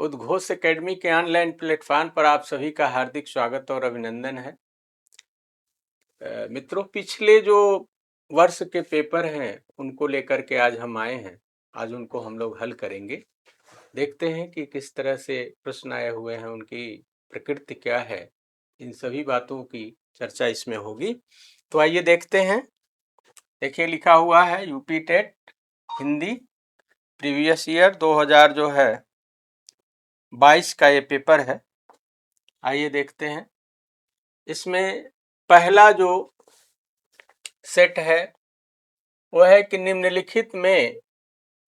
उद्घोष एकेडमी के online platform पर आप सभी का हार्दिक स्वागत और अभिनंदन है। मित्रों, पिछले जो वर्ष के पेपर हैं उनको लेकर के आज हम आए हैं। आज उनको हम लोग हल करेंगे। देखते हैं कि किस तरह से प्रश्न आए हुए हैं, उनकी प्रकृति क्या है, इन सभी बातों की चर्चा इसमें होगी। तो आइए देखते हैं। देखिए, लिखा हुआ है UP TET Hindi previous year 2000 जो है 22 का ये पेपर है। आइए देखते हैं। इसमें पहला जो सेट है वो है कि निम्नलिखित में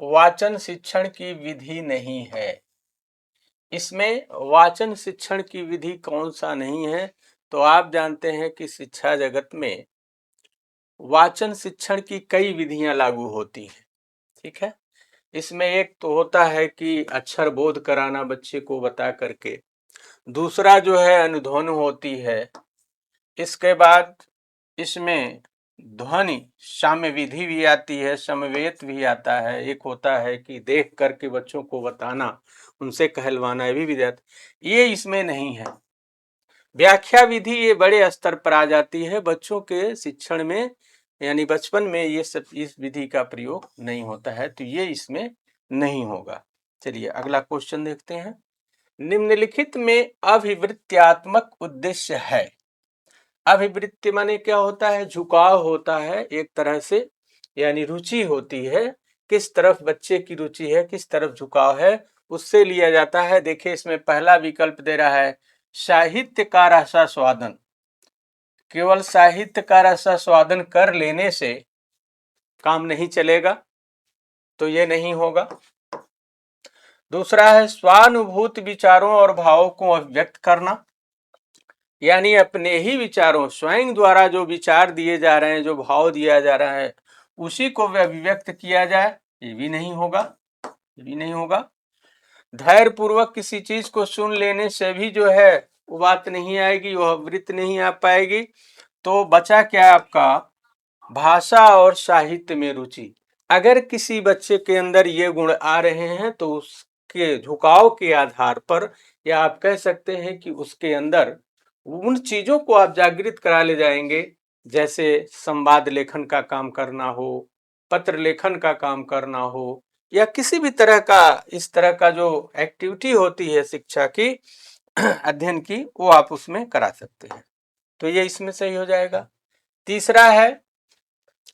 वाचन शिक्षण की विधि नहीं है। इसमें वाचन शिक्षण की विधि कौन सा नहीं है? तो आप जानते हैं कि शिक्षा जगत में वाचन शिक्षण की कई विधियां लागू होती हैं। ठीक है, इसमें एक तो होता है कि अक्षर बोध कराना बच्चे को बता करके, दूसरा जो है अनुध्वनि होती है। इसके बाद इसमें ध्वनि साम्य विधि भी आती है, समवेत भी आता है। एक होता है कि देख करके बच्चों को बताना, उनसे कहलवाना, ये भी विधि, ये इसमें नहीं है। व्याख्या विधि ये बड़े स्तर पर आ जाती है। बच्चों के शिक्षण में यानी बचपन में ये सब इस विधि का प्रयोग नहीं होता है, तो ये इसमें नहीं होगा। चलिए अगला क्वेश्चन देखते हैं। निम्नलिखित में अभिवृत्त्यात्मक उद्देश्य है। अभिवृत्ति माने क्या होता है? झुकाव होता है एक तरह से, यानी रुचि होती है। किस तरफ बच्चे की रुचि है, किस तरफ झुकाव है, उससे लिया जाता है। देखिए, इसमें पहला विकल्प दे रहा है साहित्य का रसास्वादन। केवल साहित्य का रसास्वादन कर लेने से काम नहीं चलेगा, तो ये नहीं होगा। दूसरा है स्वानुभूत विचारों और भावों को अभिव्यक्त करना, यानी अपने ही विचारों, स्वयं द्वारा जो विचार दिए जा रहे हैं, जो भाव दिया जा रहा है, उसी को अभिव्यक्त किया जाए, ये भी नहीं होगा। ये भी नहीं होगा। धैर्य पूर्वक किसी चीज को सुन लेने से भी जो है वो बात नहीं आएगी, वो वृत्त नहीं आ पाएगी। तो बचा क्या आपका? भाषा और साहित्य में रुचि। अगर किसी बच्चे के अंदर ये गुण आ रहे हैं तो उसके झुकाव के आधार पर, या आप कह सकते हैं कि उसके अंदर उन चीजों को आप जागृत करा ले जाएंगे, जैसे संवाद लेखन का काम करना हो, पत्र लेखन का काम करना हो, या किसी भी तरह का इस तरह का जो एक्टिविटी होती है शिक्षा की अध्ययन की, वो आप उसमें करा सकते हैं। तो ये इसमें सही हो जाएगा। तीसरा है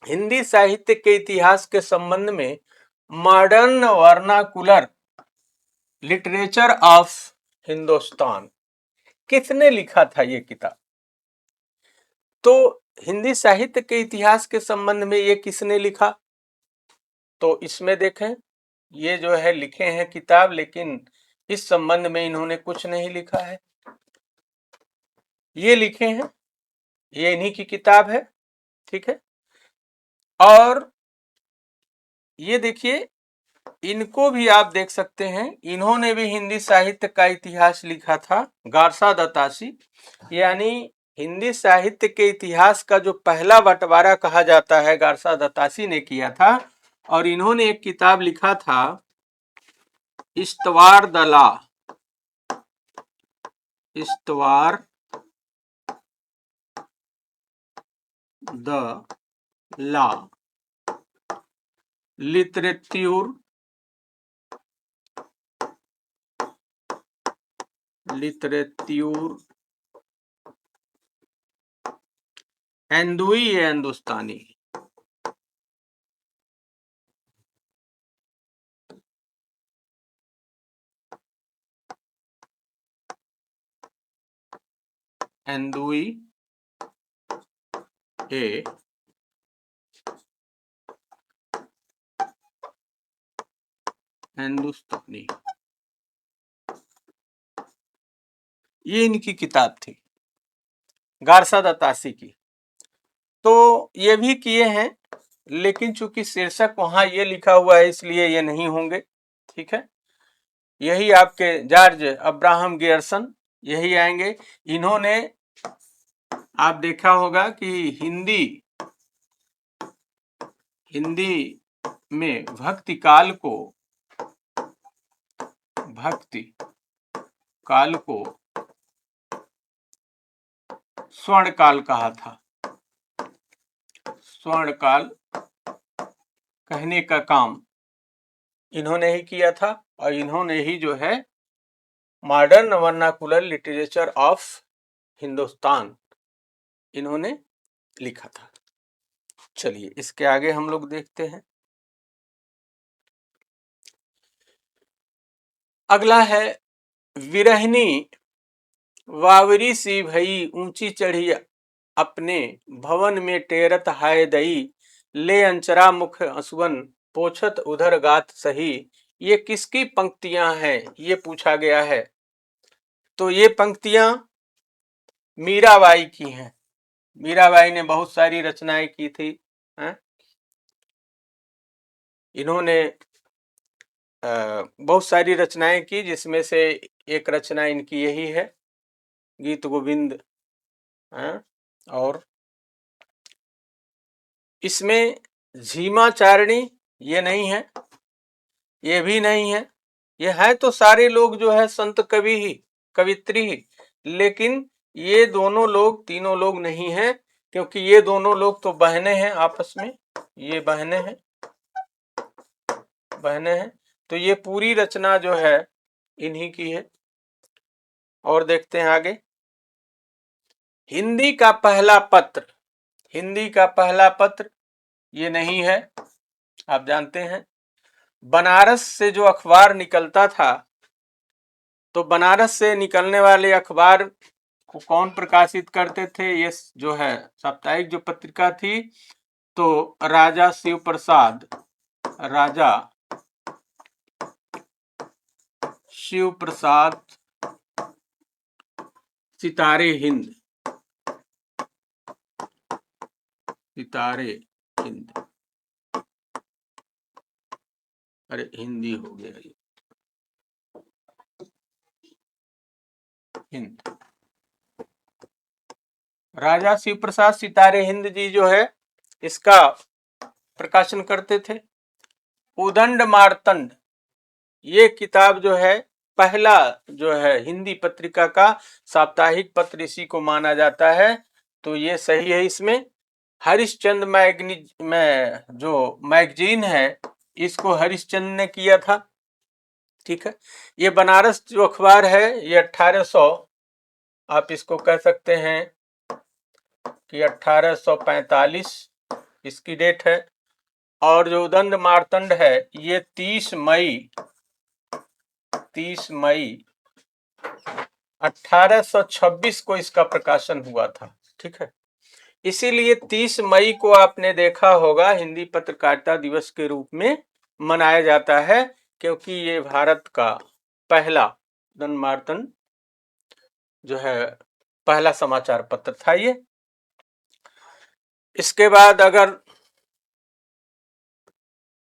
हिंदी साहित्य के इतिहास के संबंध में modern vernacular literature of Hindustan. किसने लिखा था ये किताब? तो हिंदी साहित्य के इतिहास के संबंध में ये किसने लिखा? तो इसमें देखें, ये जो है लिखे हैं किताब, लेकिन इस संबंध में इन्होंने कुछ नहीं लिखा है। ये लिखे हैं, ये इन्हीं की किताब है। ठीक है, और ये देखिए, इनको भी आप देख सकते हैं, इन्होंने भी हिंदी साहित्य का इतिहास लिखा था, गारसा दत्तासी। यानी हिंदी साहित्य के इतिहास का जो पहला बंटवारा कहा जाता है, गारसा दत्तासी ने किया था। और इन्होंने एक किताब लिखा था, इस्तवार द लॉ। इस्तवार द लॉ लिटरेच्योर हिंदुई या हिंदुस्तानी। हिंदुई ए हिंदुस्तानी, ये इनकी किताब थी, गारसा दत्तासी की। तो ये भी किए हैं, लेकिन चूंकि शीर्षक वहां ये लिखा हुआ है इसलिए ये नहीं होंगे। ठीक है, यही आपके जॉर्ज अब्राहम गियर्सन, यही आएंगे। इन्होंने आप देखा होगा कि हिंदी में भक्ति काल को, भक्ति काल को स्वर्ण काल कहा था। स्वर्ण काल कहने का काम इन्होंने ही किया था और इन्होंने ही जो है modern vernacular literature of Hindustan इन्होंने लिखा था। चलिए इसके आगे हम लोग देखते हैं। अगला है विरहिनी वावरी सी भई ऊंची चढ़ी अपने भवन में टेरत हाय दई ले अंचरा मुख असुवन पोछत उधर गात सही। ये किसकी पंक्तियां हैं ये पूछा गया है। तो ये पंक्तियां मीराबाई की हैं। मीराबाई ने बहुत सारी रचनाएं की थी। इन्होंने बहुत सारी रचनाएं की, जिसमें से एक रचना इनकी यही है गीत गोविंद। और इसमें झीमाचारणी ये नहीं है, ये भी नहीं है। ये है तो सारे लोग जो है संत कवि ही, कवित्री ही, लेकिन ये दोनों लोग, तीनों लोग नहीं हैं, क्योंकि ये दोनों लोग तो बहने हैं आपस में। ये बहने हैं, बहने हैं। तो ये पूरी रचना जो है इन्हीं की है। और देखते हैं आगे। हिंदी का पहला पत्र, हिंदी का पहला पत्र ये नहीं है, आप जानते हैं। बनारस से जो अखबार निकलता था, तो बनारस से निकलने वाले अखबार को कौन प्रकाशित करते थे? ये जो है साप्ताहिक जो पत्रिका थी, तो राजा शिव प्रसाद, राजा शिव प्रसाद सितारे हिंद, सितारे हिंद, अरे हिंदी हो गया ये, हिंद। राजा शिव प्रसाद सितारे हिंद जी जो है इसका प्रकाशन करते थे। उदंड मार्तंड ये किताब जो है पहला जो है हिंदी पत्रिका का साप्ताहिक पत्र इसी को माना जाता है। तो ये सही है। इसमें हरिश्चंद्र में जो मैगजीन है इसको हरिश्चंद्र ने किया था। ठीक है। ये बनारस जो अखबार है ये 1800, आप इसको कह सकते हैं कि 1845 इसकी डेट है। और जो उदंड मार्तंड है ये 30 मई 1826 को इसका प्रकाशन हुआ था। ठीक है। इसीलिए 30 मई को आपने देखा होगा हिंदी पत्रकारिता दिवस के रूप में मनाया जाता है, क्योंकि ये भारत का पहला उदंड मार्तंड जो है पहला समाचार पत्र था ये। इसके बाद अगर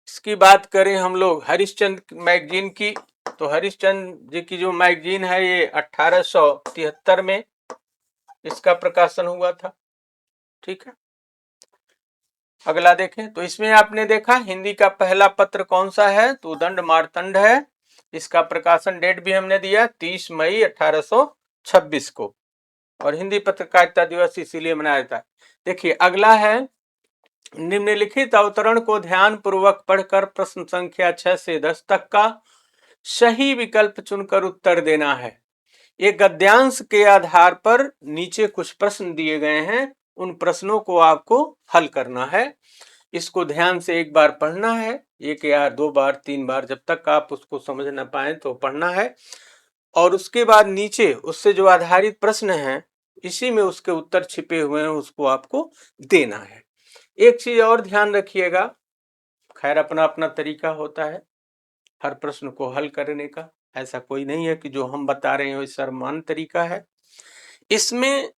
इसकी बात करें हम लोग हरिश्चंद्र मैगजीन की, तो हरिश्चंद्र जी की जो मैगजीन है ये 1873 में इसका प्रकाशन हुआ था। ठीक है। अगला देखें तो इसमें आपने देखा हिंदी का पहला पत्र कौन सा है, तो उदंड मार्तंड है। इसका प्रकाशन डेट भी हमने दिया 30 मई 1826 को, और हिंदी पत्रकारिता दिवस इसीलिए मनाया जाता है। देखिए अगला है, निम्नलिखित अवतरण को ध्यान पूर्वक पढ़कर प्रश्न संख्या 6 से 10 तक का सही विकल्प चुनकर उत्तर देना है। एक गद्यांश के आधार पर नीचे कुछ प्रश्न दिए गए हैं, उन प्रश्नों को आपको हल करना है। इसको ध्यान से एक बार पढ़ना है, एक या 2 बार 3 बार, जब तक आप उसको समझ ना पाए तो पढ़ना है। और उसके बाद नीचे उससे जो आधारित प्रश्न है इसी में उसके उत्तर छिपे हुए हैं, उसको आपको देना है। एक चीज और ध्यान रखिएगा, खैर अपना अपना तरीका होता है हर प्रश्न को हल करने का, ऐसा कोई नहीं है कि जो हम बता रहे हैं सर्वमान्य तरीका है। इसमें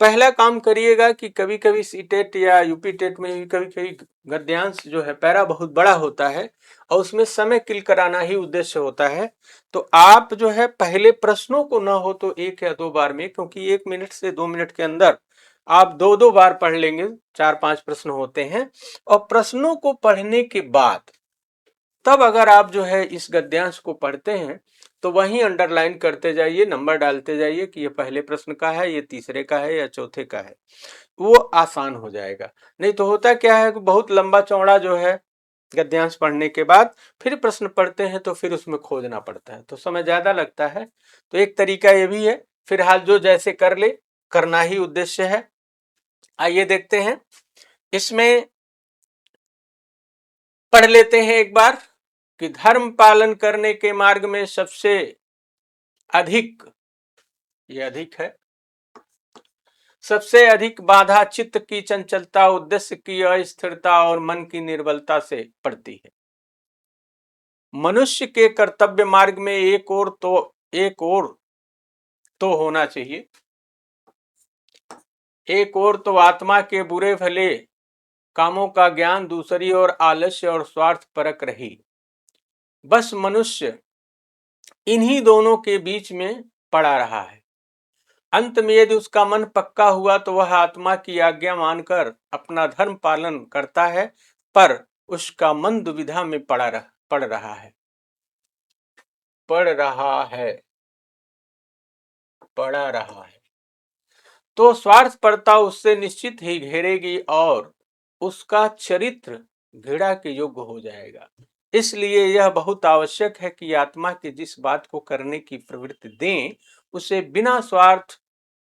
पहला काम करिएगा कि कभी कभी सीटेट या यूपी टेट में भी कभी कभी गद्यांश जो है पैरा बहुत बड़ा होता है और उसमें समय किल कराना ही उद्देश्य होता है। तो आप जो है पहले प्रश्नों को ना हो तो 1 या 2 बार में, क्योंकि 1 मिनट से 2 मिनट के अंदर आप 2-2 बार पढ़ लेंगे, 4-5 प्रश्न होते हैं। और प्रश्नों को पढ़ने के बाद तब अगर आप जो है इस गद्यांश को पढ़ते हैं तो वहीं अंडरलाइन करते जाइए, नंबर डालते जाइए कि ये पहले प्रश्न का है, ये तीसरे का है या चौथे का है, वो आसान हो जाएगा। नहीं तो होता क्या है कि बहुत लंबा चौड़ा जो है गद्यांश पढ़ने के बाद फिर प्रश्न पढ़ते हैं तो फिर उसमें खोजना पड़ता है, तो समय ज्यादा लगता है। तो एक तरीका ये भी है, फिलहाल जो जैसे कर ले, करना ही उद्देश्य है। आइए देखते हैं, इसमें पढ़ लेते हैं एक बार कि धर्म पालन करने के मार्ग में सबसे अधिक, ये अधिक है, सबसे अधिक बाधा चित्त की चंचलता, उद्देश्य की अस्थिरता और मन की निर्बलता से पड़ती है। मनुष्य के कर्तव्य मार्ग में एक और तो होना चाहिए, एक और तो आत्मा के बुरे भले कामों का ज्ञान, दूसरी ओर आलस्य और स्वार्थ परक रही। बस मनुष्य इन्हीं दोनों के बीच में पड़ा रहा है। अंत में यदि उसका मन पक्का हुआ तो वह आत्मा की आज्ञा मानकर अपना धर्म पालन करता है, पर उसका मन दुविधा में पड़ रहा है, पड़ा रहा है, तो स्वार्थपरता उससे निश्चित ही घेरेगी और उसका चरित्र घृणा के योग्य हो जाएगा। इसलिए यह बहुत आवश्यक है कि आत्मा के जिस बात को करने की प्रवृत्ति दें, उसे बिना स्वार्थ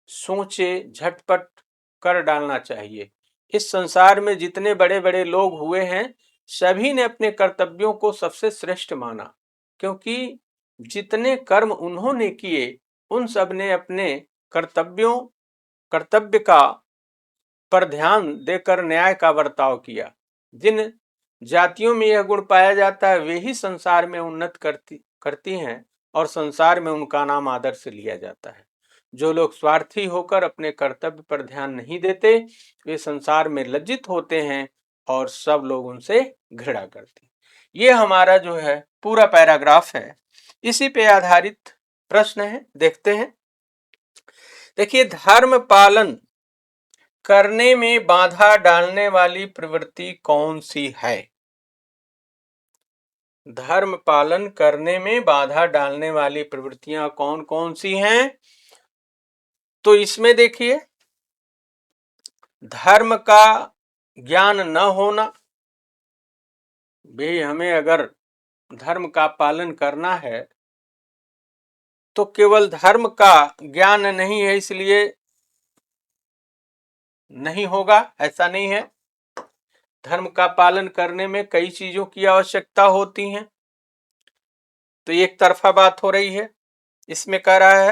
सोचे झटपट कर डालना चाहिए। इस संसार में जितने बड़े बड़े लोग हुए हैं, सभी ने अपने कर्तव्यों को सबसे श्रेष्ठ माना, क्योंकि जितने कर्म उन्होंने किए उन सब ने अपने कर्तव्य का पर ध्यान देकर न्याय का बर्ताव किया। जिन जातियों में यह गुण पाया जाता है वे ही संसार में उन्नत करती हैं और संसार में उनका नाम आदर से लिया जाता है। जो लोग स्वार्थी होकर अपने कर्तव्य पर ध्यान नहीं देते, वे संसार में लज्जित होते हैं और सब लोग उनसे घृणा करते हैं। ये हमारा जो है पूरा पैराग्राफ है, इसी पे आधारित प्रश्न है, देखते हैं। देखिए, धर्म पालन करने में बाधा डालने वाली प्रवृत्ति कौन सी है? धर्म पालन करने में बाधा डालने वाली प्रवृत्तियां कौन कौन सी हैं? तो इसमें देखिए, धर्म का ज्ञान न होना, भाई हमें अगर धर्म का पालन करना है तो केवल धर्म का ज्ञान नहीं है इसलिए नहीं होगा, ऐसा नहीं है। धर्म का पालन करने में कई चीजों की आवश्यकता होती है, तो एक तरफा बात हो रही है। इसमें कह रहा है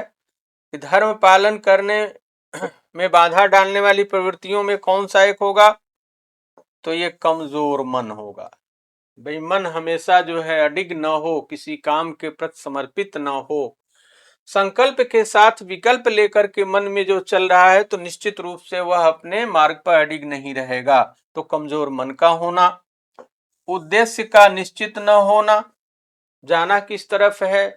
कि धर्म पालन करने में बाधा डालने वाली प्रवृत्तियों में कौन सा एक होगा? तो ये कमजोर मन होगा। भाई मन हमेशा जो है अडिग न हो, किसी काम के प्रति समर्पित न हो, संकल्प के साथ विकल्प लेकर के मन में जो चल रहा है तो निश्चित रूप से वह अपने मार्ग पर अडिग नहीं रहेगा। तो कमजोर मन का होना, उद्देश्य का निश्चित न होना, जाना किस तरफ है,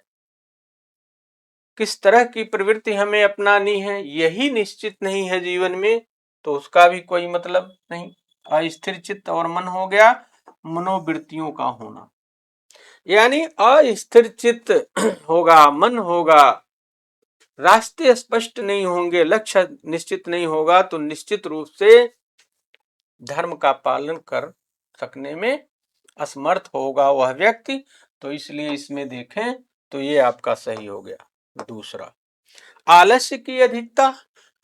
किस तरह की प्रवृत्ति हमें अपनानी है, यही निश्चित नहीं है जीवन में, तो उसका भी कोई मतलब नहीं। अस्थिर चित्त और मन हो गया मनोवृत्तियों का होना, यानी अस्थिर चित्त होगा, मन होगा, रास्ते स्पष्ट नहीं होंगे, लक्ष्य निश्चित नहीं होगा, तो निश्चित रूप से धर्म का पालन कर सकने में असमर्थ होगा वह व्यक्ति। तो इसलिए इसमें देखें तो ये आपका सही हो गया। दूसरा, आलस्य की अधिकता,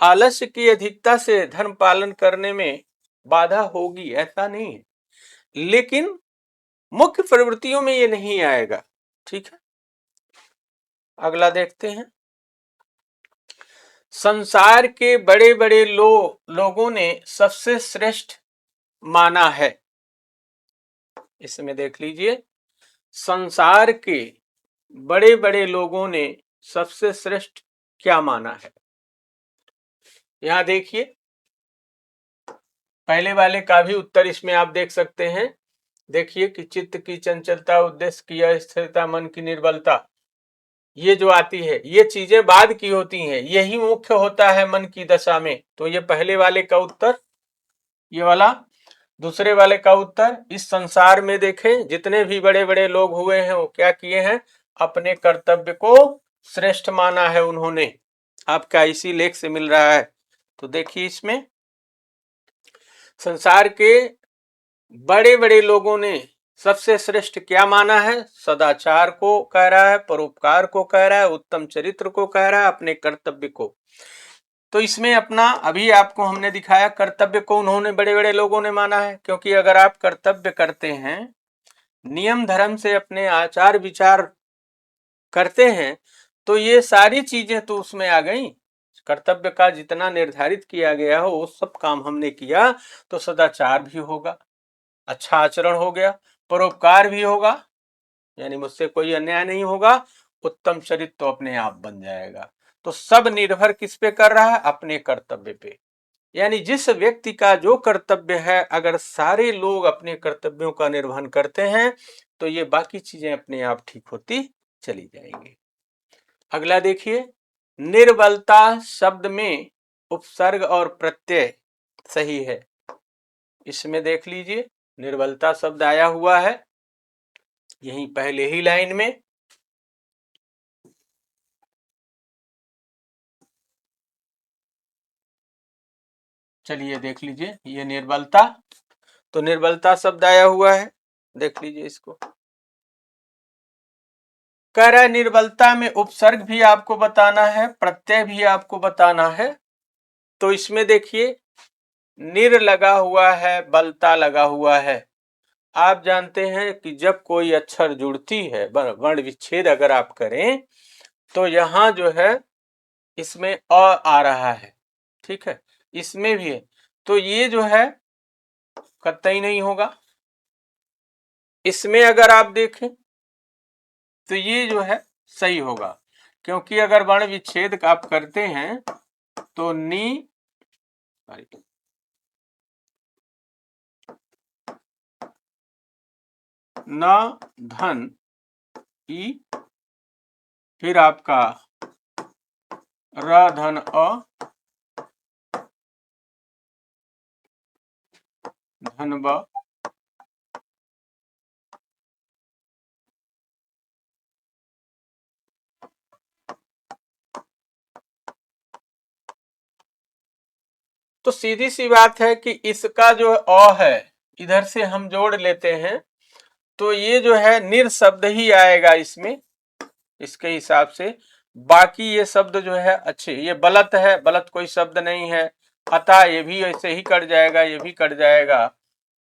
आलस्य की अधिकता से धर्म पालन करने में बाधा होगी ऐसा नहीं है, लेकिन मुख्य प्रवृत्तियों में ये नहीं आएगा। ठीक है, अगला देखते हैं। संसार के बड़े बड़े लोगों ने सबसे श्रेष्ठ माना है, इसमें देख लीजिए, संसार के बड़े बड़े लोगों ने सबसे श्रेष्ठ क्या माना है। यहां देखिए, पहले वाले का भी उत्तर इसमें आप देख सकते हैं। देखिए कि चित्त की चंचलता, उद्देश्य की अस्थिरता, मन की निर्बलता, ये जो आती है ये चीजें बाद की होती हैं, यही मुख्य होता है मन की दशा में। तो ये पहले वाले का उत्तर, ये वाला दूसरे वाले का उत्तर। इस संसार में देखें जितने भी बड़े बड़े लोग हुए हैं वो क्या किए हैं? अपने कर्तव्य को श्रेष्ठ माना है उन्होंने। आपका इसी लेख से मिल रहा है। तो देखिए इसमें संसार के बड़े बड़े लोगों ने सबसे श्रेष्ठ क्या माना है? सदाचार को कह रहा है, परोपकार को कह रहा है, उत्तम चरित्र को कह रहा है, अपने कर्तव्य को। तो इसमें अपना अभी आपको हमने दिखाया कर्तव्य को उन्होंने बड़े बड़े लोगों ने माना है, क्योंकि अगर आप कर्तव्य करते हैं, नियम धर्म से अपने आचार विचार करते हैं, तो ये सारी चीजें तो उसमें आ गई। कर्तव्य का जितना निर्धारित किया गया हो वो सब काम हमने किया तो सदाचार भी होगा, अच्छा आचरण हो गया, परोपकार भी होगा, यानी मुझसे कोई अन्याय नहीं होगा, उत्तम चरित्र तो अपने आप बन जाएगा। तो सब निर्भर किस पे कर रहा है? अपने कर्तव्य पे। यानी जिस व्यक्ति का जो कर्तव्य है, अगर सारे लोग अपने कर्तव्यों का निर्वहन करते हैं तो ये बाकी चीजें अपने आप ठीक होती चली जाएंगी। अगला देखिए, निर्बलता शब्द में उपसर्ग और प्रत्यय सही है। इसमें देख लीजिए, निर्बलता शब्द आया हुआ है यहीं पहले ही लाइन में। चलिए देख लीजिए, ये निर्बलता, तो निर्बलता शब्द आया हुआ है, देख लीजिए इसको। कह रहा है निर्बलता में उपसर्ग भी आपको बताना है, प्रत्यय भी आपको बताना है। तो इसमें देखिए, निर लगा हुआ है, बलता लगा हुआ है। आप जानते हैं कि जब कोई अक्षर जुड़ती है, वर्ण विच्छेद अगर आप करें, तो यहां जो है इसमें अ आ रहा है, ठीक है, इसमें भी है, तो ये जो है कतई नहीं होगा। इसमें अगर आप देखें तो ये जो है सही होगा, क्योंकि अगर वर्ण विच्छेद आप करते हैं तो नी न धन ई, फिर आपका र धन अ, धन ब, तो सीधी सी बात है कि इसका जो अ है इधर से हम जोड़ लेते हैं तो ये जो है निर शब्द ही आएगा इसमें, इसके हिसाब से। बाकी ये शब्द जो है अच्छे, ये बलत है, बलत कोई शब्द नहीं है, अतः ये भी ऐसे ही कट जाएगा, ये भी कट जाएगा,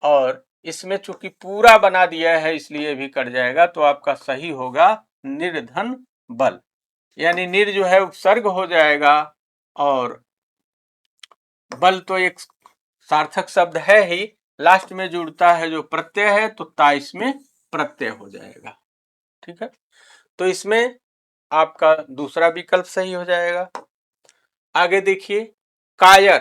और इसमें चूंकि पूरा बना दिया है इसलिए भी कट जाएगा। तो आपका सही होगा निर्धन बल, यानी निर जो है उपसर्ग हो जाएगा और बल तो एक सार्थक शब्द है ही, लास्ट में जुड़ता है जो प्रत्यय है तो ता इसमें प्रत्यय हो जाएगा, ठीक है। तो इसमें आपका दूसरा विकल्प सही हो जाएगा। आगे देखिए, कायर,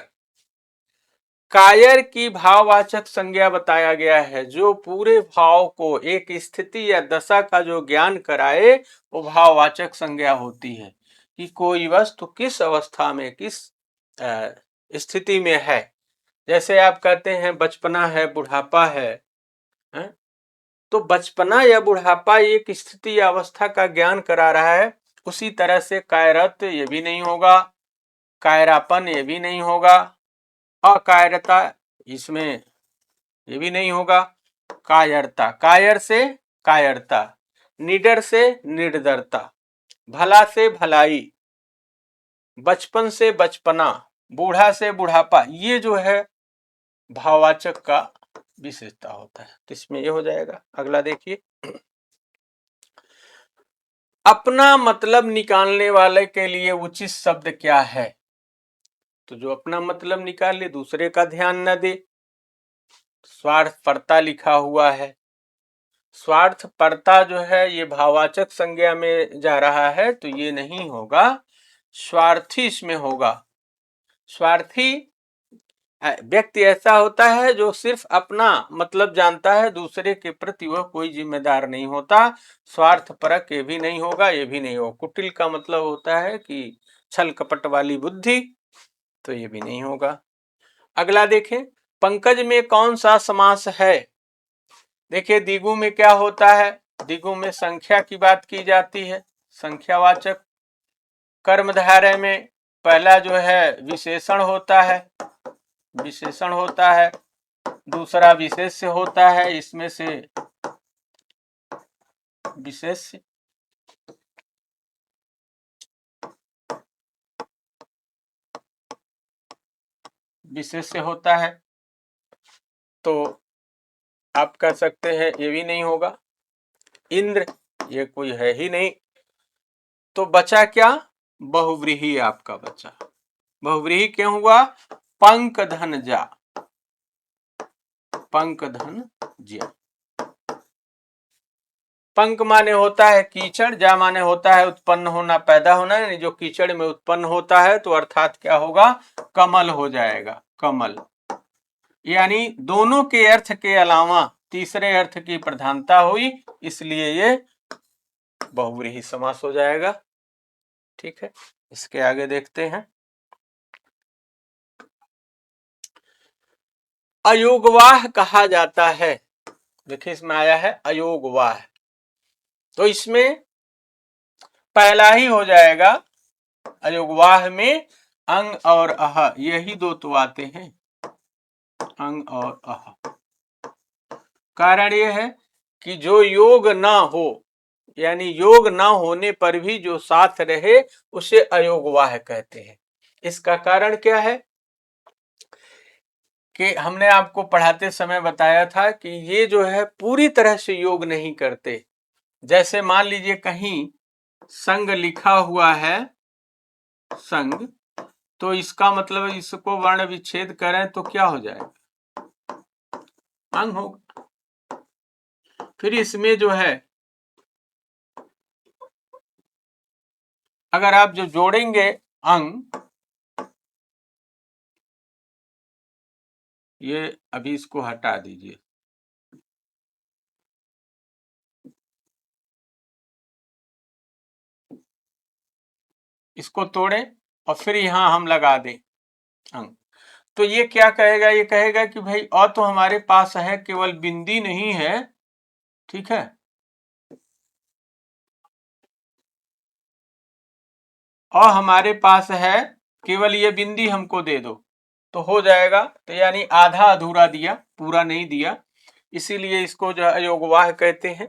कायर की भाववाचक संज्ञा बताया गया है, जो पूरे भाव को एक स्थिति या दशा का जो ज्ञान कराए वो भाववाचक संज्ञा होती है, कि कोई वस्तु किस अवस्था में किस स्थिति में है। जैसे आप कहते हैं बचपना है, बुढ़ापा है, तो बचपना या बुढ़ापा एक स्थिति या अवस्था का ज्ञान करा रहा है। उसी तरह से कायरत्व ये भी नहीं होगा, कायरापन ये भी नहीं होगा, अकायरता इसमें ये भी नहीं होगा, कायरता, कायर से कायरता, निडर से निर्डरता, भला से भलाई, बचपन से बचपना, बूढ़ा से बुढ़ापा, ये जो है भाववाचक का विशेषता होता है। तो इसमें ये हो जाएगा। अगला देखिए, अपना मतलब निकालने वाले के लिए उचित शब्द क्या है? तो जो अपना मतलब निकाले दूसरे का ध्यान न दे, स्वार्थपरता लिखा हुआ है। स्वार्थपरता जो है ये भाववाचक संज्ञा में जा रहा है, तो ये नहीं होगा, स्वार्थी इसमें होगा। स्वार्थी व्यक्ति ऐसा होता है जो सिर्फ अपना मतलब जानता है, दूसरे के प्रति वह कोई जिम्मेदार नहीं होता। स्वार्थपरक ये भी नहीं होगा, ये भी नहीं होगा। कुटिल का मतलब होता है कि छल कपट वाली बुद्धि, तो ये भी नहीं होगा। अगला देखें, पंकज में कौन सा समास है? देखिए, दिगु में क्या होता है? द्विगु में संख्या की बात की जाती है, संख्यावाचक। कर्मधारय में पहला जो है विशेषण होता है, विशेषण होता है, दूसरा विशेष्य होता है, इसमें से विशेष्य, विशेष्य होता है। तो आप कह सकते हैं ये भी नहीं होगा। इंद्र, ये कोई है ही नहीं। तो बचा क्या? बहुव्रीहि आपका बचा। बहुव्रीहि क्यों हुआ? पंक धन जा, पंक धन ज्या। पंक माने होता है कीचड़, जा माने होता है उत्पन्न होना, पैदा होना, यानी जो कीचड़ में उत्पन्न होता है तो अर्थात क्या होगा? कमल हो जाएगा, कमल। यानी दोनों के अर्थ के अलावा तीसरे अर्थ की प्रधानता हुई, इसलिए ये बहुव्रीहि समास हो जाएगा। ठीक है, इसके आगे देखते हैं। अयोगवाह कहा जाता है। देखिए इसमें आया है अयोगवाह, तो इसमें पहला ही हो जाएगा। अयोगवाह में अंग और अह, यही दो तो आते हैं, अंग और अह। कारण यह है कि जो योग ना हो, यानी योग ना होने पर भी जो साथ रहे, उसे अयोगवाह कहते हैं। इसका कारण क्या है कि हमने आपको पढ़ाते समय बताया था कि ये जो है पूरी तरह से योग नहीं करते। जैसे मान लीजिए कहीं संग लिखा हुआ है, संग, तो इसका मतलब इसको वर्ण विच्छेद करें तो क्या हो जाएगा? अंग होगा। फिर इसमें जो है अगर आप जो जोड़ेंगे अंग, ये अभी इसको हटा दीजिए, इसको तोड़ें और फिर यहां हम लगा दें अंग, तो ये क्या कहेगा? ये कहेगा कि भाई और तो हमारे पास है, केवल बिंदी नहीं है। ठीक है, और हमारे पास है, केवल ये बिंदी हमको दे दो तो हो जाएगा। तो यानी आधा अधूरा दिया, पूरा नहीं दिया, इसीलिए इसको जो अयोगवाह कहते हैं।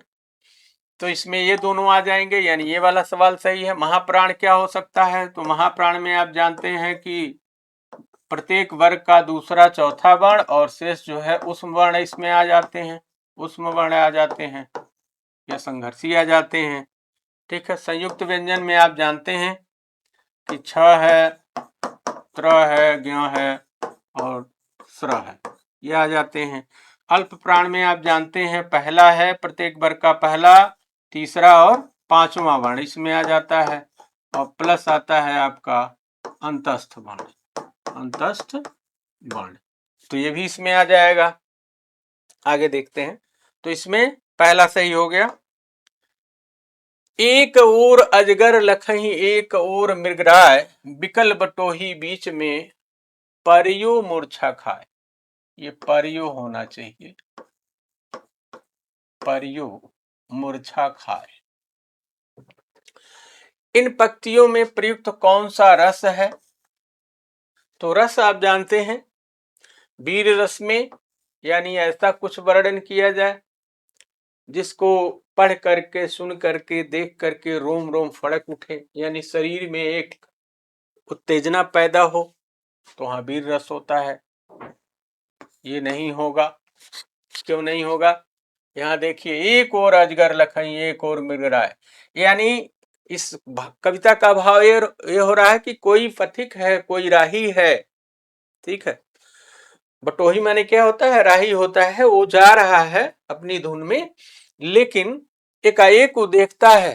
तो इसमें ये दोनों आ जाएंगे, यानी ये वाला सवाल सही है। महाप्राण क्या हो सकता है? तो महाप्राण में आप जानते हैं कि प्रत्येक वर्ग का दूसरा चौथा वर्ण और शेष जो है उष्म वर्ण इसमें आ जाते हैं, उष्म वर्ण आ जाते हैं या संघर्षी आ जाते हैं। ठीक है, संयुक्त व्यंजन में आप जानते हैं कि छ है, त्र है, ज्ञ है और स्र है, ये आ जाते हैं। अल्प प्राण में आप जानते हैं पहला है, प्रत्येक वर्ग का पहला, तीसरा और पांचवा वर्ण इसमें आ जाता है, और प्लस आता है आपका अंतस्थ वर्ण, अंतस्थ वर्ण, तो ये भी इसमें आ जाएगा। आगे देखते हैं, तो इसमें पहला सही हो गया। एक ओर अजगर लखही एक ओर मृगराय, बिकल बटोही बीच में परियो मूर्छा खाए। ये परियो होना चाहिए, परियो मूर्छा खाए। इन पंक्तियों में प्रयुक्त कौन सा रस है? तो रस आप जानते हैं वीर रस में, यानी ऐसा कुछ वर्णन किया जाए जिसको पढ़ करके, सुन करके, देख करके रोम रोम फड़क उठे, यानी शरीर में एक उत्तेजना पैदा हो, तो वहां वीर रस होता है। ये नहीं होगा। क्यों नहीं होगा? यहाँ देखिए, एक और अजगर लखई एक और मृगराय, यानी इस कविता का भाव ये हो रहा है कि कोई पथिक है, कोई राही है। ठीक है, बटोही माने क्या होता है? राही होता है। वो जा रहा है अपनी धुन में, लेकिन एकाएक वो देखता है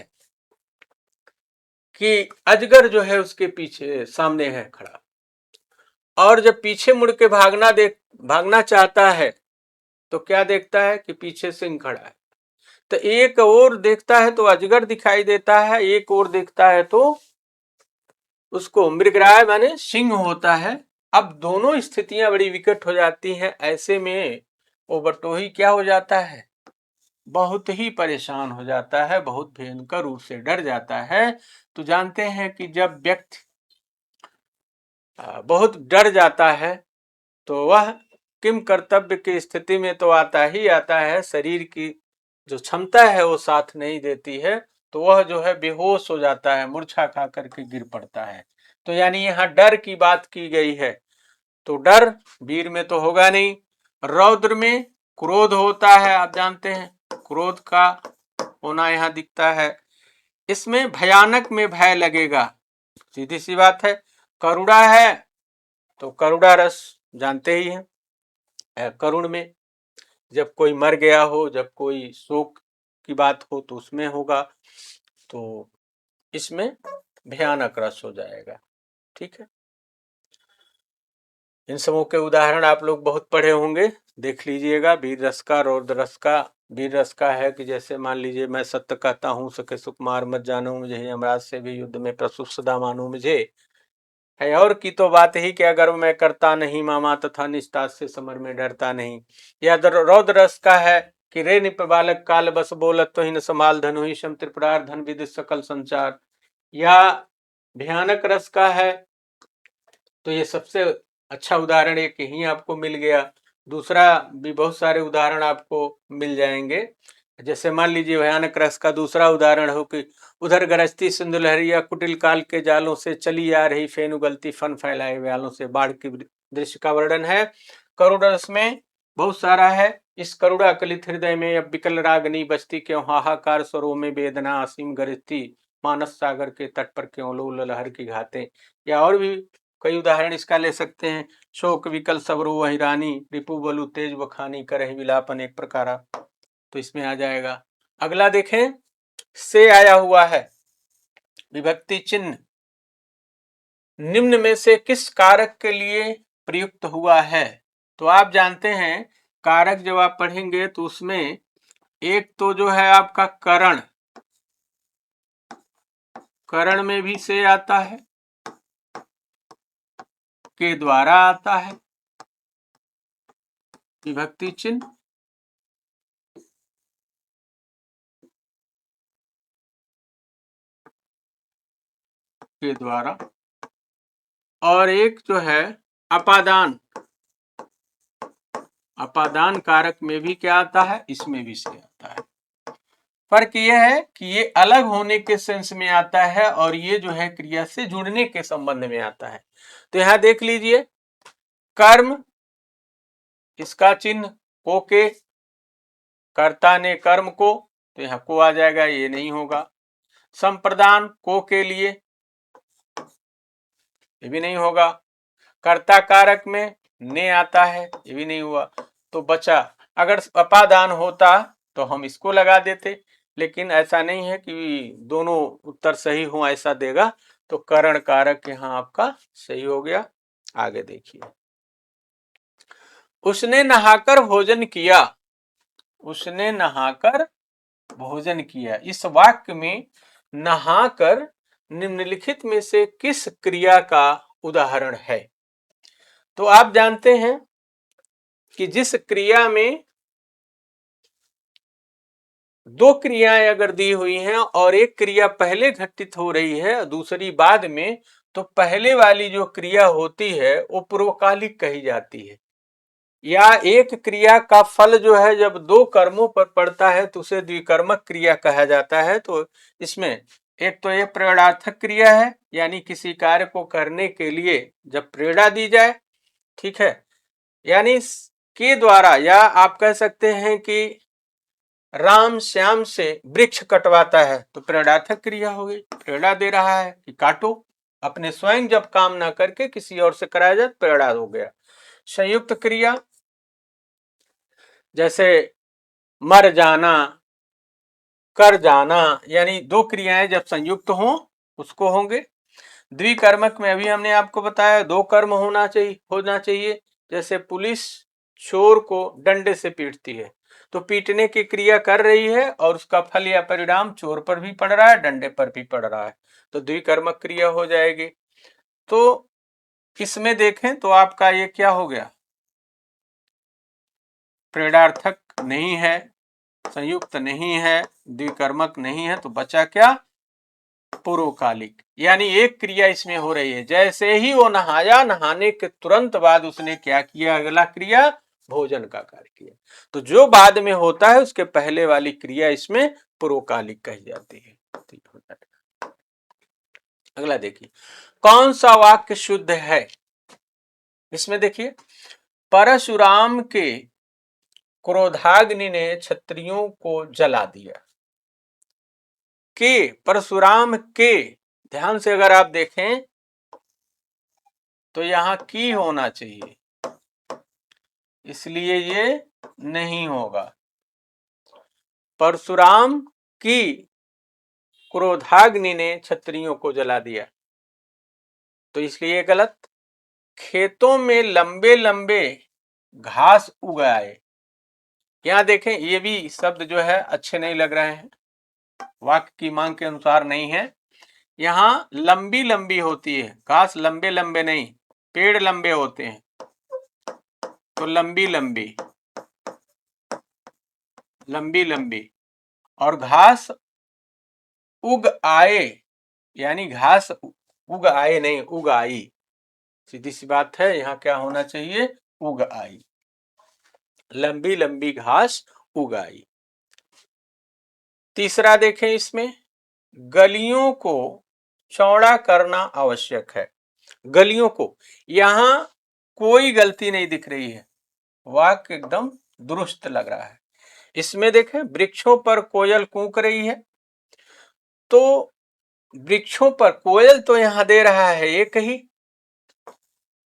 कि अजगर जो है उसके पीछे सामने है खड़ा, और जब पीछे मुड़ के भागना चाहता है तो क्या देखता है कि पीछे सिंह खड़ा है। तो एक और देखता है तो अजगर दिखाई देता है, एक और देखता है तो उसको मृगराय माने सिंह होता है। अब दोनों स्थितियां बड़ी विकट हो जाती हैं। ऐसे में वो बटोही क्या हो जाता है? बहुत ही परेशान हो जाता है, बहुत भयंकर रूप से डर जाता है। तो जानते हैं कि जब व्यक्ति बहुत डर जाता है तो वह किम कर्तव्य की स्थिति में तो आता ही आता है, शरीर की जो क्षमता है वो साथ नहीं देती है, तो वह जो है बेहोश हो जाता है, मूर्छा खा करके गिर पड़ता है। तो यानी यहाँ डर की बात की गई है। तो डर वीर में तो होगा नहीं। रौद्र में क्रोध होता है, आप जानते हैं क्रोध का होना यहाँ दिखता है। इसमें भयानक में भय लगेगा, सीधी सी बात है। करुणा है तो करुणा रस जानते ही हैं, करुण में जब कोई मर गया हो, जब कोई शोक की बात हो तो उसमें होगा, तो इसमें भयानक रस हो जाएगा। ठीक है, इन सबों के उदाहरण आप लोग बहुत पढ़े होंगे, देख लीजिएगा। वीर रस का, रौद्र रस का। वीर रस का है कि जैसे मान लीजिए, मैं सत्य कहता हूँ सके सुकुमार मत जानो मुझे, यमराज से भी युद्ध में प्रस्तुत सदा मानो मुझे। है और की तो बात ही कि अगर मैं करता नहीं मामा तथा निष्ठा से समर में डरता नहीं। या रौद्र रस का है कि रे निप बालक काल बस बोलत तो ही न संभाल धनु ही शम त्रिपुरार धन विदित सकल संचार। या भयानक रस का है तो ये सबसे अच्छा उदाहरण एक ही आपको मिल गया। दूसरा भी बहुत सारे उदाहरण आपको मिल जाएंगे। जैसे मान लीजिए भयानक रस का दूसरा उदाहरण हो कि उधर गरजती सिंधु लहरिया कुटिल काल के जालों से चली आ रही फेनु गलती फन फैलाए व्यालों से, बाढ़ की दृश्य का वर्णन है। करुण रस में बहुत सारा है। इस करुणा कलित हृदय में अब विकल रागनी बजती क्यों, हाहाकार स्वरों में वेदना असीम गरजती, मानस सागर के तट पर क्यों लो लहर की घातें। या और भी कई उदाहरण इसका ले सकते हैं। शोक विकल सबरो वही रानी, रिपु बलु तेज बखानी करहि विलापन एक प्रकारा, तो इसमें आ जाएगा। अगला देखें, से आया हुआ है विभक्ति चिन्ह, निम्न में से किस कारक के लिए प्रयुक्त हुआ है। तो आप जानते हैं कारक जब आप पढ़ेंगे तो उसमें एक तो जो है आपका करण, करण में भी से आता है, के द्वारा आता है, विभक्ति चिन्ह के द्वारा, और एक जो है अपादान, अपादान कारक में भी क्या आता है, इसमें भी से आता है। फर्क यह है कि ये अलग होने के सेंस में आता है और ये जो है क्रिया से जुड़ने के संबंध में आता है। तो यहां देख लीजिए, कर्म, इसका चिन्ह को के, कर्ता ने कर्म को, तो यहां को आ जाएगा, ये नहीं होगा। संप्रदान को के लिए, ये भी नहीं होगा। कर्ता कारक में ने आता है, ये भी नहीं हुआ। तो बचा, अगर अपादान होता तो हम इसको लगा देते, लेकिन ऐसा नहीं है कि दोनों उत्तर सही हो, ऐसा देगा। तो करण कारक यहाँ आपका सही हो गया। आगे देखिए, उसने नहाकर भोजन किया, उसने नहाकर भोजन किया। इस वाक्य में नहाकर निम्नलिखित में से किस क्रिया का उदाहरण है। तो आप जानते हैं कि जिस क्रिया में दो क्रियाएं अगर दी हुई हैं और एक क्रिया पहले घटित हो रही है दूसरी बाद में, तो पहले वाली जो क्रिया होती है वो पूर्वकालिक कही जाती है। या एक क्रिया का फल जो है जब दो कर्मों पर पड़ता है तो उसे द्विकर्मक क्रिया कहा जाता है। तो इसमें एक तो ये प्रेरणार्थक क्रिया है, यानी किसी कार्य को करने के लिए जब प्रेरणा दी जाए, ठीक है, यानी के द्वारा, या आप कह सकते हैं कि राम श्याम से वृक्ष कटवाता है तो प्रेरणार्थक क्रिया हो गई, प्रेरणा दे रहा है कि काटो। अपने स्वयं जब काम ना करके किसी और से कराया जाए प्रेरणा हो गया। संयुक्त क्रिया, जैसे मर जाना, कर जाना, यानी दो क्रियाएं जब संयुक्त हों उसको होंगे। द्विकर्मक में अभी हमने आपको बताया दो कर्म होना चाहिए। जैसे पुलिस चोर को डंडे से पीटती है, तो पीटने की क्रिया कर रही है और उसका फल या परिणाम चोर पर भी पड़ रहा है, डंडे पर भी पड़ रहा है, तो द्विकर्मक क्रिया हो जाएगी। तो इसमें देखें तो आपका ये क्या हो गया, प्रेरणार्थक नहीं है, संयुक्त नहीं है, द्विकर्मक नहीं है, तो बचा क्या? पूर्वकालिक। यानी एक क्रिया इसमें हो रही है। जैसे ही वो नहाया, नहाने के तुरंत बाद उसने क्या किया? अगला क्रिया भोजन का कार्य किया। तो जो बाद में होता है उसके पहले वाली क्रिया इसमें पूर्वकालिक कही जाती है। अगला देखिए, कौन सा वाक्य शुद्ध है? इसमें देखिए, परशुराम के क्रोधाग्नि ने क्षत्रियों को जला दिया। के, परशुराम के, ध्यान से अगर आप देखें तो यहां की होना चाहिए, इसलिए ये नहीं होगा। परशुराम की क्रोधाग्नि ने क्षत्रियों को जला दिया, तो इसलिए गलत। खेतों में लंबे लंबे घास उगाए, यहां देखें ये भी शब्द जो है अच्छे नहीं लग रहे हैं, वाक्य की मांग के अनुसार नहीं है। यहां लंबी लंबी होती है, घास लंबे लंबे नहीं, पेड़ लंबे होते हैं, तो लंबी लंबी, लंबी लंबी, और घास उग आए, यानी घास उग आए नहीं, उग आई। सीधी सी बात है, यहां क्या होना चाहिए? उग आई, लंबी लंबी घास उग आई। तीसरा देखें, इसमें गलियों को चौड़ा करना आवश्यक है। गलियों को, यहां कोई गलती नहीं दिख रही है, वाक्य एकदम दुरुस्त लग रहा है। इसमें देखें, वृक्षों पर कोयल कूक रही है, तो वृक्षों पर कोयल तो यहां दे रहा है एक ही,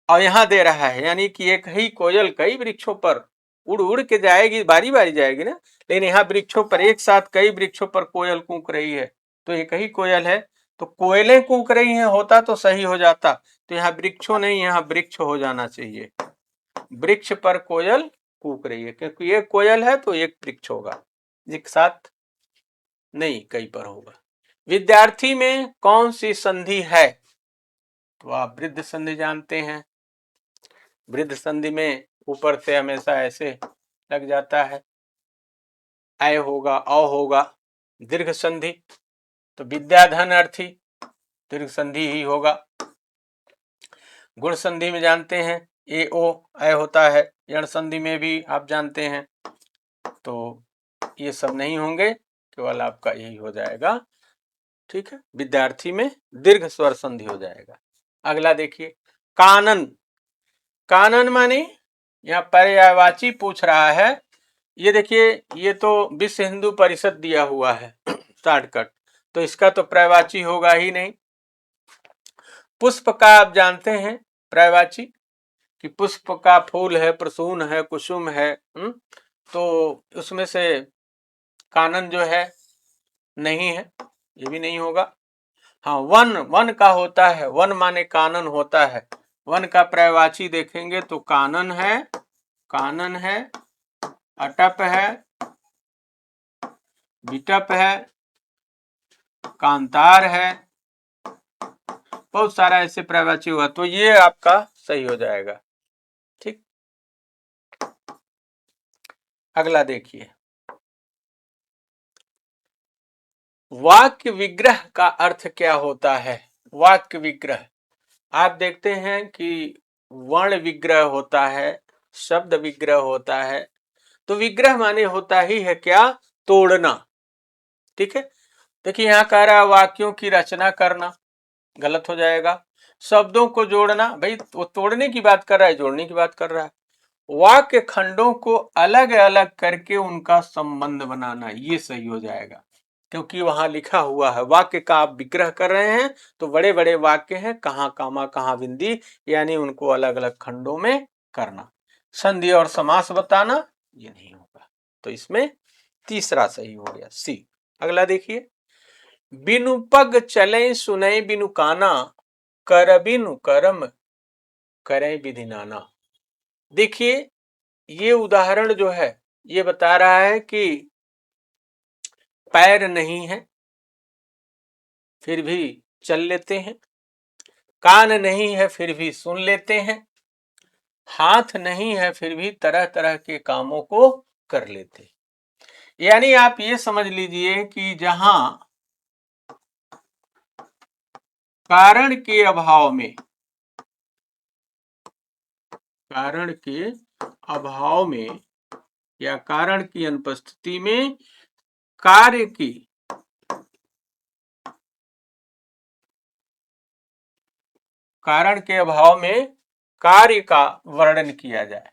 और यहां दे रहा है, यानी कि एक ही कोयल कई वृक्षों पर उड़ उड़ के जाएगी, बारी बारी जाएगी ना। लेकिन यहाँ वृक्षों पर एक साथ कई वृक्षों पर कोयल कूक रही है, तो एक ही कोयल है, तो कोयलें कूक रही हैं होता तो सही हो जाता। तो यहाँ वृक्षों नहीं, यहाँ वृक्ष हो जाना चाहिए। वृक्ष पर कोयल कूक रही है, क्योंकि एक कोयल है तो एक वृक्ष होगा, एक साथ नहीं, कई पर होगा। विद्यार्थी में कौन सी संधि है? तो आप वृद्ध संधि जानते हैं। वृद्ध संधि में ऊपर से हमेशा ऐसे लग जाता है, अय होगा, अ होगा। दीर्घ संधि तो विद्याधन अर्थी, दीर्घ संधि ही होगा। गुण संधि में जानते हैं ए ओ अय होता है, यण संधि में भी आप जानते हैं, तो ये सब नहीं होंगे, केवल आपका यही हो जाएगा। ठीक है, विद्यार्थी में दीर्घ स्वर संधि हो जाएगा। अगला देखिए, कानन। कानन माने यहाँ पर्यायवाची पूछ रहा है। ये देखिए, ये तो विश्व हिंदू परिषद दिया हुआ है शॉर्टकट, तो इसका तो पर्यायवाची होगा ही नहीं। पुष्प का आप जानते हैं पर्यायवाची, कि पुष्प का फूल है, प्रसून है, कुसुम है, तो उसमें से कानन जो है नहीं है, ये भी नहीं होगा। हाँ, वन, वन का होता है, वन माने कानन होता है। वन का पर्यायवाची देखेंगे तो कानन है, कानन है, अटप है, विटप है, कांतार है, बहुत सारा ऐसे पर्यायवाची हुआ, तो ये आपका सही हो जाएगा। ठीक, अगला देखिए, वाक्य विग्रह का अर्थ क्या होता है? वाक्य विग्रह, आप देखते हैं कि वर्ण विग्रह होता है, शब्द विग्रह होता है, तो विग्रह माने होता ही है क्या? तोड़ना। ठीक है, देखिए यहां कह रहा है वाक्यों की रचना करना, गलत हो जाएगा। शब्दों को जोड़ना, भाई वो तोड़ने की बात कर रहा है, जोड़ने की बात कर रहा है। वाक्य खंडों को अलग अलग करके उनका संबंध बनाना, ये सही हो जाएगा, क्योंकि वहां लिखा हुआ है वाक्य का आप विग्रह कर रहे हैं, तो बड़े बड़े वाक्य हैं, कहाँ कामा कहाँ बिंदी, यानी उनको अलग अलग खंडों में करना। संधि और समास बताना, ये नहीं होगा, तो इसमें तीसरा सही हो गया, सी। अगला देखिए, बिनु पग चले सुने बिनु काना, कर बिनु कर्म करें विधि नाना। देखिए, ये उदाहरण जो है ये बता रहा है कि पैर नहीं है फिर भी चल लेते हैं, कान नहीं है फिर भी सुन लेते हैं, हाथ नहीं है फिर भी तरह तरह के कामों को कर लेते हैं। यानी आप ये समझ लीजिए कि जहां कारण के अभाव में, कारण के अभाव में या कारण की अनुपस्थिति में कार्य की कारण के अभाव में कार्य का वर्णन किया जाए,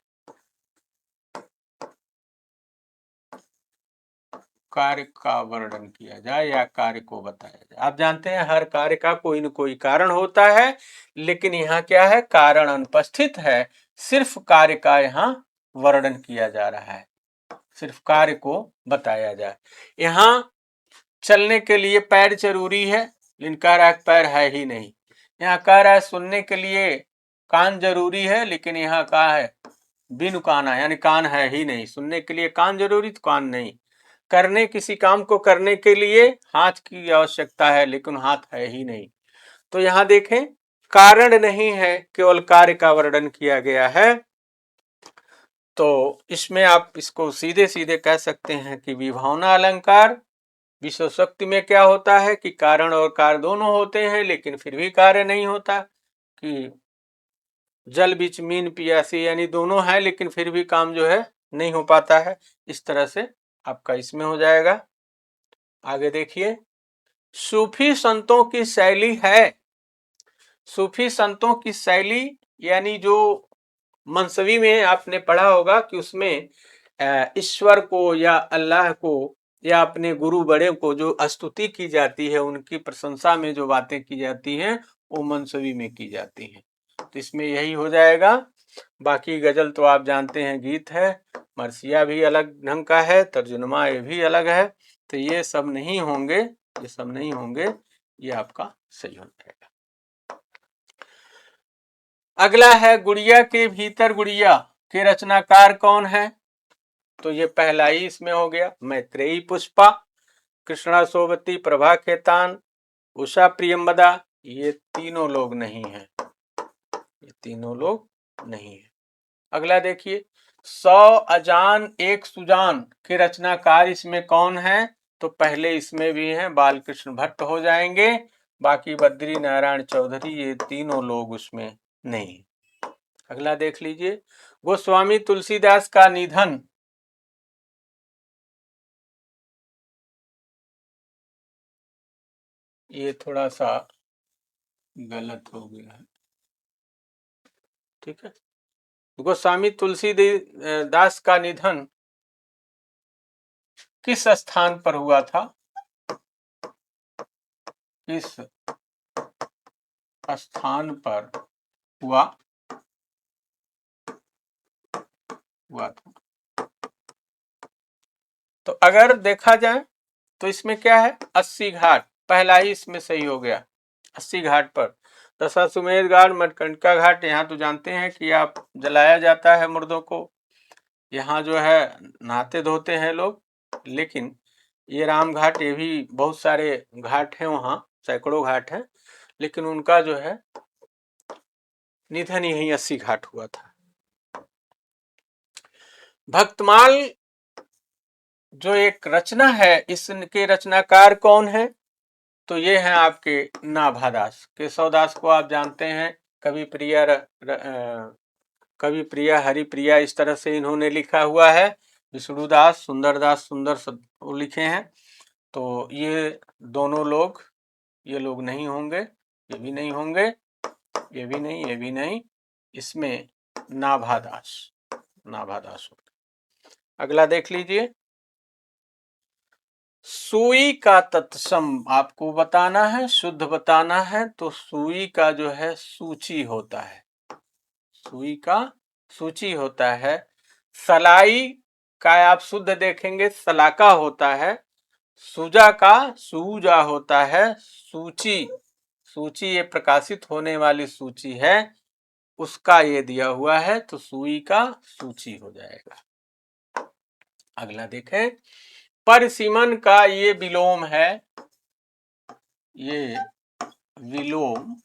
कार्य का वर्णन किया जाए या कार्य को बताया जाए। आप जानते हैं हर कार्य का कोई न कोई कारण होता है, लेकिन यहाँ क्या है, कारण अनुपस्थित है, सिर्फ कार्य का यहाँ वर्णन किया जा रहा है, सिर्फ कार्य को बताया जाए। यहाँ चलने के लिए पैर जरूरी है, लेकिन कह रहा है पैर है ही नहीं। यहाँ कह रहा है सुनने के लिए कान जरूरी है, लेकिन यहाँ कहा है बिनु काना, यानी कान है ही नहीं। सुनने के लिए कान जरूरी तो कान नहीं। करने किसी काम को करने के लिए हाथ की आवश्यकता है, लेकिन हाथ है ही नहीं। तो यहाँ देखें, कारण नहीं है, केवल कार्य का वर्णन किया गया है। तो इसमें आप इसको सीधे सीधे कह सकते हैं कि विभावना अलंकार। विश्वोक्ति में क्या होता है कि कारण और कार्य दोनों होते हैं, लेकिन फिर भी कार्य नहीं होता। कि जल बीच मीन पियासी, यानी दोनों है लेकिन फिर भी काम जो है नहीं हो पाता है। इस तरह से आपका इसमें हो जाएगा। आगे देखिए, सूफी संतों की शैली है। सूफी संतों की शैली यानी जो मनसवी में आपने पढ़ा होगा कि उसमें ईश्वर को या अल्लाह को या अपने गुरु बड़े को जो स्तुति की जाती है, उनकी प्रशंसा में जो बातें की जाती हैं, वो मनसवी में की जाती हैं। तो इसमें यही हो जाएगा। बाकी गजल तो आप जानते हैं गीत है, मरसिया भी अलग ढंग का है, तर्जुमा ये भी अलग है। तो ये सब नहीं होंगे, ये सब नहीं होंगे, ये आपका सही हो जाएगा। अगला है गुड़िया के भीतर गुड़िया के रचनाकार कौन है? तो ये पहला ही इसमें हो गया, मैत्रेयी पुष्पा, कृष्णा सोवती, प्रभा खेतान, उषा प्रियंवदा। ये तीनों लोग नहीं हैं, ये तीनों लोग नहीं है। अगला देखिए, 100 अजान एक सुजान के रचनाकार इसमें कौन है? तो पहले इसमें भी हैं, बालकृष्ण भट्ट हो जाएंगे। बाकी बद्री नारायण चौधरी, ये तीनों लोग उसमें नहीं। अगला देख लीजिए, गोस्वामी तुलसीदास का निधन। ये थोड़ा सा गलत हो गया है, ठीक है। गोस्वामी तुलसीदास का निधन किस स्थान पर हुआ था? किस स्थान पर हुआ था? तो अगर देखा जाए तो इसमें क्या है, 80 घाट, पहला ही इसमें सही हो गया। 80 घाट पर, दशाश्वमेध घाट, मणिकर्णिका घाट, यहाँ तो जानते हैं कि आप जलाया जाता है मुर्दों को, यहाँ जो है नहाते धोते हैं लोग। लेकिन ये राम घाट, ये भी बहुत सारे घाट हैं, वहाँ सैकड़ों घाट हैं, लेकिन उनका जो है निधन यही 80 घाट हुआ था। भक्तमाल जो एक रचना है, इसके रचनाकार कौन है? तो ये हैं आपके नाभादास। केशवदास को आप जानते हैं, कवि प्रिया कवि प्रिया, हरि प्रिया, इस तरह से इन्होंने लिखा हुआ है। विष्णुदास, सुंदरदास, सुंदर वो लिखे हैं। तो ये दोनों लोग, ये लोग नहीं होंगे, ये भी नहीं होंगे, ये भी नहीं, ये भी नहीं। इसमें नाभादास, नाभादास। अगला देख लीजिए, सुई का तत्सम आपको बताना है, शुद्ध बताना है। तो सुई का जो है सूची होता है, सुई का सूची होता है। सलाई का आप शुद्ध देखेंगे सलाका होता है। सूजा का सूजा होता है। सूची, सूची ये प्रकाशित होने वाली सूची है, उसका ये दिया हुआ है, तो सुई का सूची हो जाएगा। अगला देखें, परिसीमन का ये विलोम है, ये विलोम,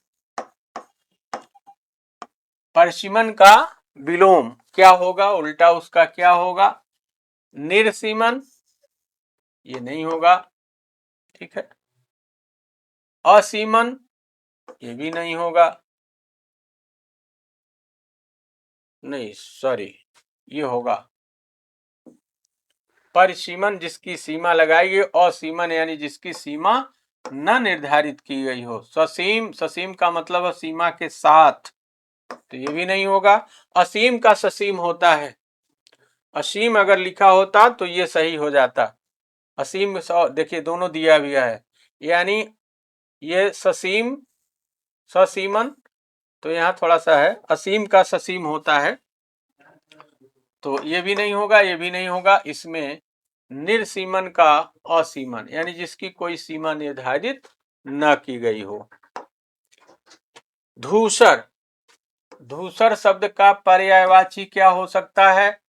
परिसीमन का विलोम क्या होगा, उल्टा उसका क्या होगा? निर्सीमन, ये नहीं होगा, ठीक है। असीमन, ये भी नहीं होगा, नहीं सॉरी, ये होगा। परिसीमन, जिसकी सीमा लगाई गई, असीमन यानी जिसकी सीमा न निर्धारित की गई हो। ससीम, ससीम का मतलब है सीमा के साथ, तो ये भी नहीं होगा। असीम का ससीम होता है, असीम अगर लिखा होता तो ये सही हो जाता। असीम देखिए दोनों दिया हुआ है, यानी ये ससीम, ससीमन, तो यहाँ थोड़ा सा है, असीम का ससीम होता है, तो ये भी नहीं होगा, ये भी नहीं होगा। इसमें निर्सीमन का असीमन, यानी जिसकी कोई सीमा निर्धारित न की गई हो। धूसर, धूसर शब्द का पर्यायवाची क्या हो सकता है?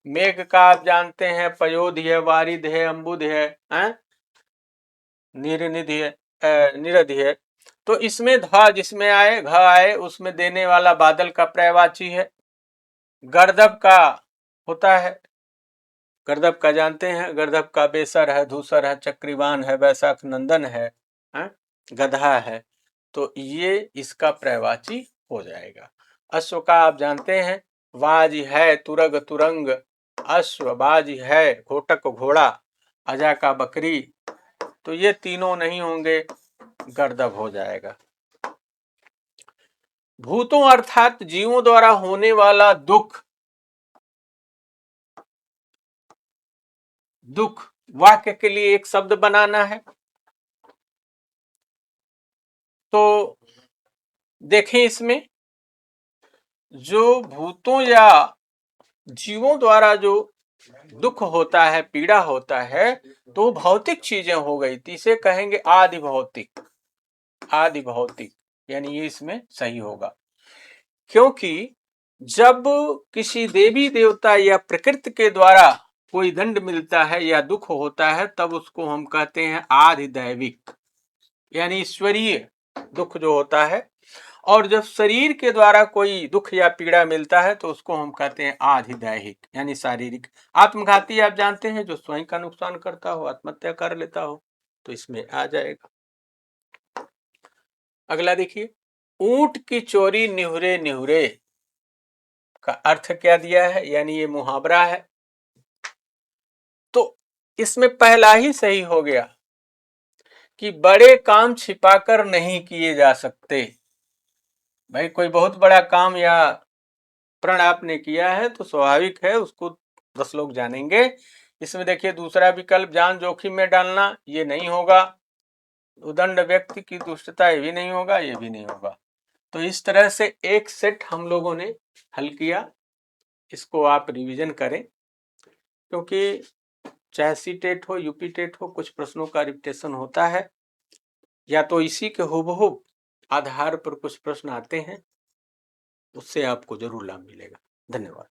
मेघ का आप जानते हैं पयोधि है, वारिध है, अम्बुध है, निरनिधि है, निरधि है। तो इसमें ध जिसमें आए, घ आए, उसमें देने वाला बादल का पर्यायवाची है। गर्दभ का होता है, गर्दभ का जानते हैं, गर्दभ का बेसर है, धूसर है, चक्रीवान है, वैशाख नंदन है, गधा है, तो ये इसका पर्यायवाची हो जाएगा। अश्व का आप जानते हैं, वाज है, तुरग तुरंग, अश्व, बाज है, घोटक घोड़ा, अजा का बकरी, तो ये तीनों नहीं होंगे, गर्दभ हो जाएगा। भूतों अर्थात जीवों द्वारा होने वाला दुख, दुख वाक्य के लिए एक शब्द बनाना है। तो देखें, इसमें जो भूतों या जीवों द्वारा जो दुख होता है, पीड़ा होता है, तो भौतिक चीजें हो गई, तो इसे कहेंगे आदि भौतिक, आदि भौतिक, यानी ये इसमें सही होगा। क्योंकि जब किसी देवी देवता या प्रकृति के द्वारा कोई दंड मिलता है या दुख होता है, तब उसको हम कहते हैं आधिदैविक, यानी ईश्वरीय दुख जो होता है। और जब शरीर के द्वारा कोई दुख या पीड़ा मिलता है तो उसको हम कहते हैं आधिदैहिक, यानी शारीरिक। आत्मघाती आप जानते हैं, जो स्वयं का नुकसान करता हो, आत्महत्या कर लेता हो, तो इसमें आ जाएगा। अगला देखिए, ऊंट की चोरी निहुरे निहुरे का अर्थ क्या दिया है, यानी ये मुहावरा है, तो इसमें पहला ही सही हो गया कि बड़े काम छिपाकर नहीं किए जा सकते। भाई कोई बहुत बड़ा काम या प्रण आपने किया है तो स्वाभाविक है उसको 10 लोग जानेंगे। इसमें देखिए दूसरा विकल्प, जान जोखिम में डालना, ये नहीं होगा। उदंड व्यक्ति की दुष्टता, ये भी नहीं होगा, ये भी नहीं होगा। तो इस तरह से एक सेट हम लोगों ने हल किया, इसको आप रिवीजन करें, क्योंकि चाहे सी टेट हो, यूपी टेट हो, कुछ प्रश्नों का रिपीटेशन होता है, या तो इसी के हुबहू आधार पर कुछ प्रश्न आते हैं, उससे आपको जरूर लाभ मिलेगा। धन्यवाद।